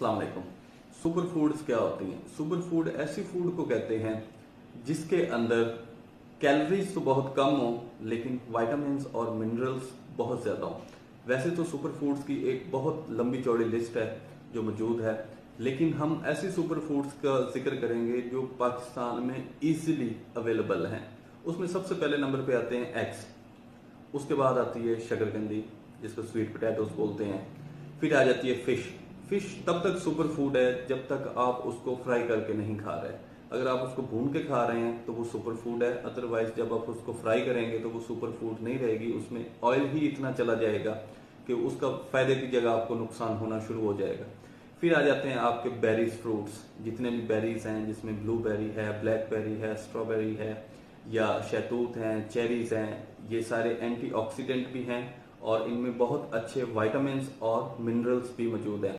अस्सलाम वालेकुम। Super foods क्या होती हैं? सुपर फूड ऐसी फूड को कहते हैं जिसके अंदर कैलोरीज तो बहुत कम हो लेकिन विटामिन्स और मिनरल्स बहुत ज्यादा हो। वैसे तो सुपर फूड्स की एक बहुत लंबी चौड़ी लिस्ट है जो मौजूद है, लेकिन हम ऐसी सुपर फूड्स का जिक्र करेंगे जो पाकिस्तान में इजीली अवेलेबल हैं। उसमें सबसे पहले नंबर पे आते हैं एग्स, उसके बाद आती है शकरकंदी जिसको स्वीट पोटैटोस बोलते हैं, फिर आ जाती है फिश। फिश तब तक सुपर फूड है जब तक आप उसको फ्राई करके नहीं खा रहे। अगर आप उसको भून के खा रहे हैं तो वो सुपर फूड है, अदरवाइज जब आप उसको फ्राई करेंगे तो वो सुपर फूड नहीं रहेगी। उसमें ऑयल ही इतना चला जाएगा कि उसका फायदे की जगह आपको नुकसान होना शुरू हो जाएगा। फिर आ जाते हैं आपके बेरीज, फ्रूट्स, जितने भी बेरीज हैं जिसमें ब्लूबेरी है, ब्लैकबेरी है, स्ट्रॉबेरी है या शहतूत हैं, चेरीज हैं, ये सारे एंटीऑक्सीडेंट भी हैं और इनमें बहुत अच्छे विटामिन्स और मिनरल्स भी मौजूद हैं।